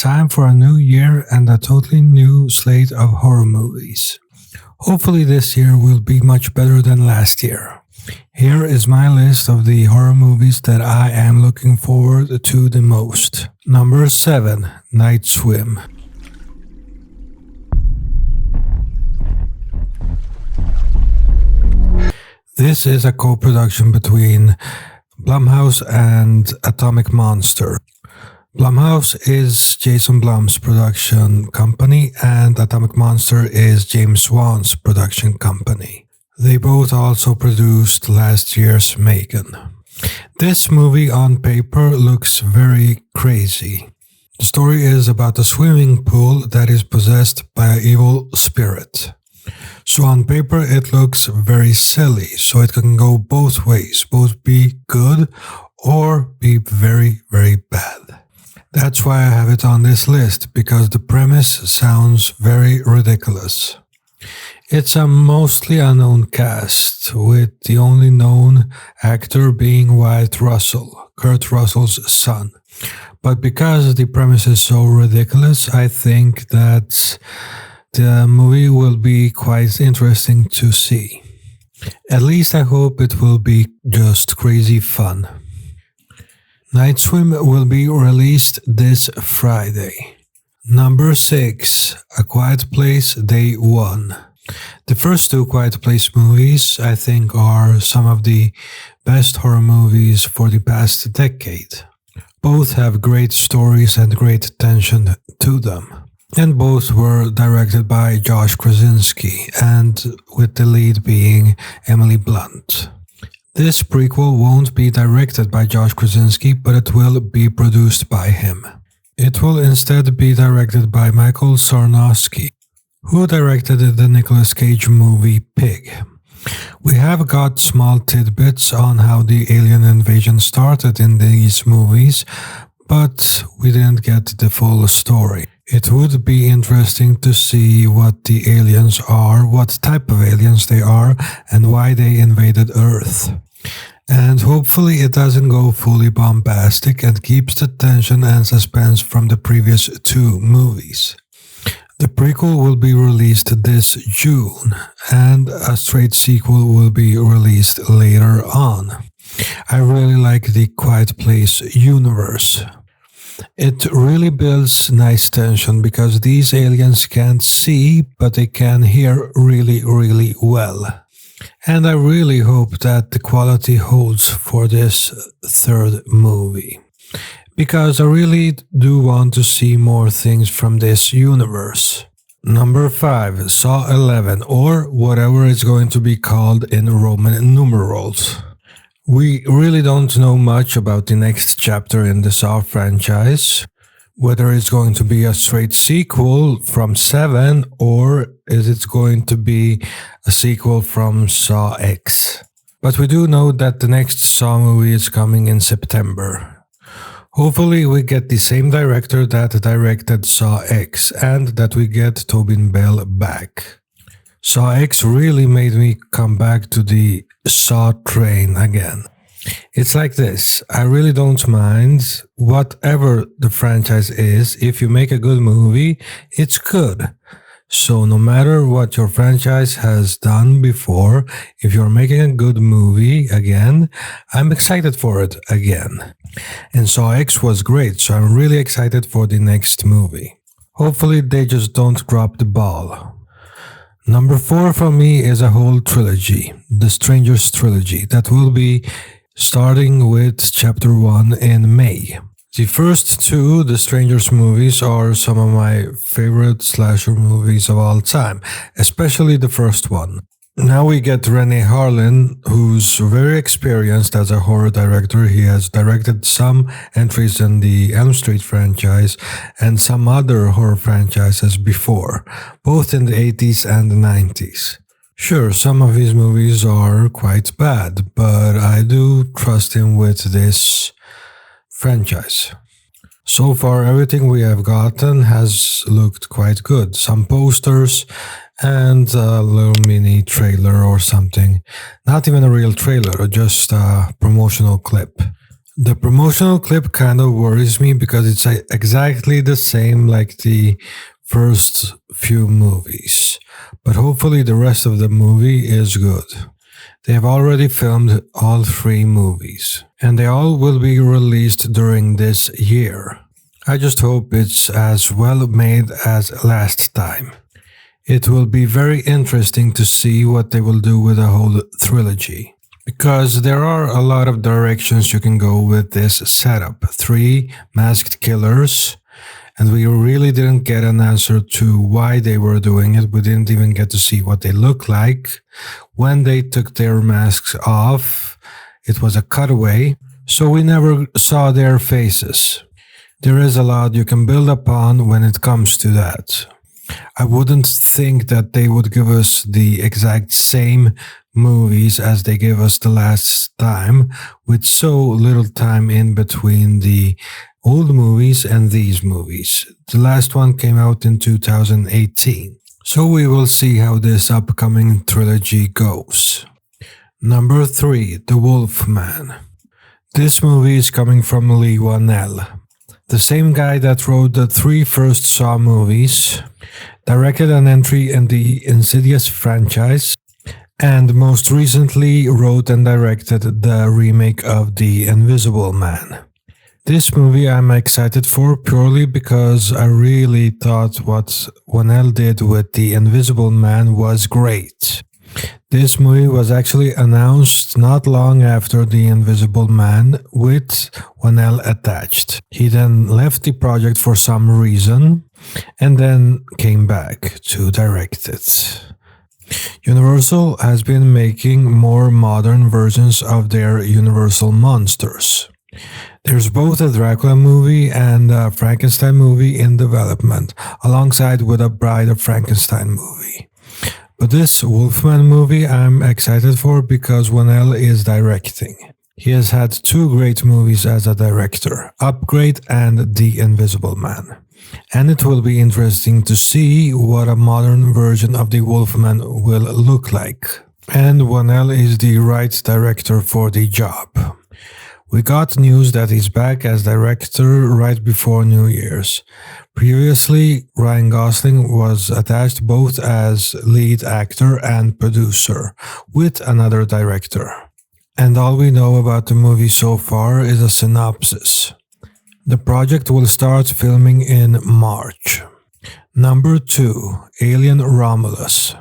time for a new year and a totally new slate of horror movies. Hopefully, this year will be much better than last year. Here is my list of the horror movies that I am looking forward to the most. Number 7, Night Swim. This is a co-production between Blumhouse and Atomic Monster. Blumhouse is Jason Blum's production company and Atomic Monster is James Wan's production company. They both also produced last year's Megan. This movie on paper looks very crazy. The story is about a swimming pool that is possessed by an evil spirit. So on paper it looks very silly, so it can go both ways, both be good or be very, very bad. That's why I have it on this list, because the premise sounds very ridiculous. It's a mostly unknown cast, with the only known actor being Wyatt Russell, Kurt Russell's son. But because the premise is so ridiculous, I think that the movie will be quite interesting to see. At least I hope it will be just crazy fun. Night Swim will be released this Friday. Number 6, A Quiet Place Day 1. The first two Quiet Place movies, I think, are some of the best horror movies for the past decade. Both have great stories and great tension to them. And both were directed by Josh Krasinski, and with the lead being Emily Blunt. This prequel won't be directed by Josh Krasinski, but it will be produced by him. It will instead be directed by Michael Sarnowski, who directed the Nicolas Cage movie Pig. We have got small tidbits on how the alien invasion started in these movies, but we didn't get the full story. It would be interesting to see what the aliens are, what type of aliens they are, and why they invaded Earth. And hopefully it doesn't go fully bombastic and keeps the tension and suspense from the previous two movies. The prequel will be released this June, and a straight sequel will be released later on. I really like the Quiet Place universe. It really builds nice tension because these aliens can't see, but they can hear really, really well. And I really hope that the quality holds for this third movie, because I really do want to see more things from this universe. Number 5, Saw 11, or whatever it's going to be called in Roman numerals. We really don't know much about the next chapter in the Saw franchise, whether it's going to be a straight sequel from 7 or is it going to be a sequel from Saw X. But we do know that the next Saw movie is coming in September. Hopefully we get the same director that directed Saw X and that we get Tobin Bell back. Saw X really made me come back to the Saw train again. It's like this, I really don't mind whatever the franchise is. If you make a good movie, it's good. So no matter what your franchise has done before, if you're making a good movie again, I'm excited for it again. And Saw X was great, so I'm really excited for the next movie. Hopefully they just don't drop the ball. Number 4 for me is a whole trilogy, the Strangers trilogy, that will be starting with chapter 1 in May. The first two, the Strangers movies, are some of my favorite slasher movies of all time, especially the first one. Now we get Rennie Harlin, who's very experienced as a horror director. He has directed some entries in the Elm Street franchise and some other horror franchises before, both in the 80s and the 90s. Sure, some of his movies are quite bad, but I do trust him with this franchise. So far, everything we have gotten has looked quite good. Some posters and a little mini trailer or something. Not even a real trailer, just a promotional clip. The promotional clip kind of worries me because it's exactly the same like the first few movies. But hopefully, the rest of the movie is good. They have already filmed all three movies, and they all will be released during this year. I just hope it's as well made as last time. It will be very interesting to see what they will do with the whole trilogy. Because there are a lot of directions you can go with this setup. 3 masked killers, and we really didn't get an answer to why they were doing it. We didn't even get to see what they look like. When they took their masks off, it was a cutaway, so we never saw their faces. There is a lot you can build upon when it comes to that. I wouldn't think that they would give us the exact same movies as they gave us the last time, with so little time in between the old movies and these movies. The last one came out in 2018. So we will see how this upcoming trilogy goes. Number 3, The Wolfman. This movie is coming from Lee Whannell, the same guy that wrote the 3 first Saw movies, directed an entry in the Insidious franchise, and most recently wrote and directed the remake of The Invisible Man. This movie I'm excited for purely because I really thought what Whannell did with The Invisible Man was great. This movie was actually announced not long after The Invisible Man with Whannell attached. He then left the project for some reason and then came back to direct it. Universal has been making more modern versions of their Universal monsters. There's both a Dracula movie and a Frankenstein movie in development, alongside with a Bride of Frankenstein movie. But this Wolfman movie I'm excited for because Whannell is directing. He has had 2 great movies as a director, Upgrade and The Invisible Man. And it will be interesting to see what a modern version of the Wolfman will look like. And Whannell is the right director for the job. We got news that he's back as director right before New Year's. Previously, Ryan Gosling was attached both as lead actor and producer, with another director. And all we know about the movie so far is a synopsis. The project will start filming in March. Number 2, Alien Romulus.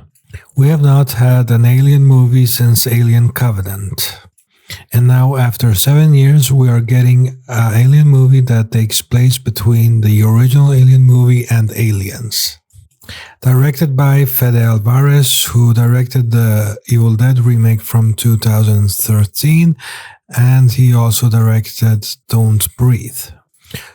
We have not had an Alien movie since Alien Covenant. And now, after 7 years, we are getting an Alien movie that takes place between the original Alien movie and Aliens. Directed by Fede Alvarez, who directed the Evil Dead remake from 2013, and he also directed Don't Breathe.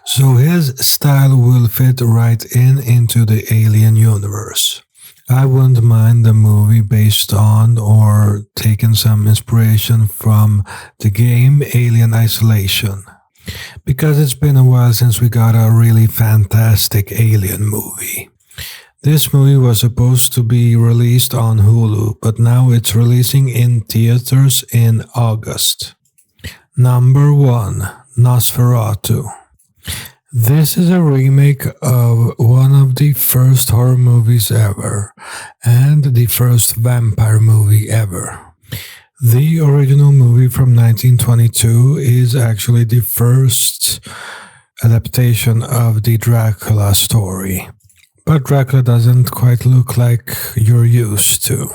So his style will fit right into the Alien universe. I wouldn't mind the movie based on or taking some inspiration from the game Alien Isolation, because it's been a while since we got a really fantastic Alien movie. This movie was supposed to be released on Hulu, but now it's releasing in theaters in August. Number 1, Nosferatu. This is a remake of one of the first horror movies ever, and the first vampire movie ever. The original movie from 1922 is actually the first adaptation of the Dracula story. But Dracula doesn't quite look like you're used to.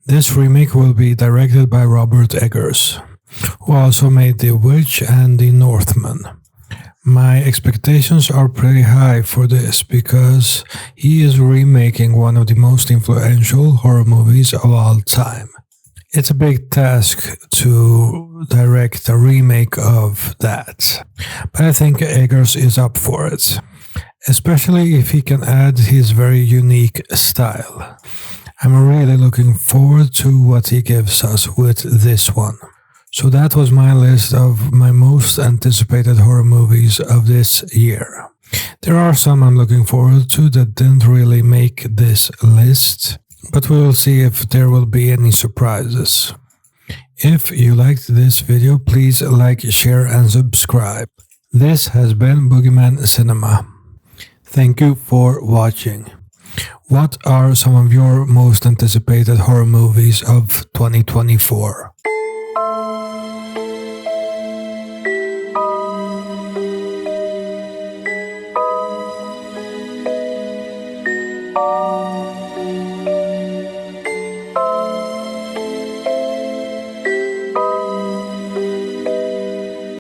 This remake will be directed by Robert Eggers, who also made The Witch and The Northman. My expectations are pretty high for this because he is remaking one of the most influential horror movies of all time. It's a big task to direct a remake of that, but I think Eggers is up for it, especially if he can add his very unique style. I'm really looking forward to what he gives us with this one. So that was my list of my most anticipated horror movies of this year. There are some I'm looking forward to that didn't really make this list, but we will see if there will be any surprises. If you liked this video, please like, share and subscribe. This has been Boogeyman Cinema. Thank you for watching. What are some of your most anticipated horror movies of 2024?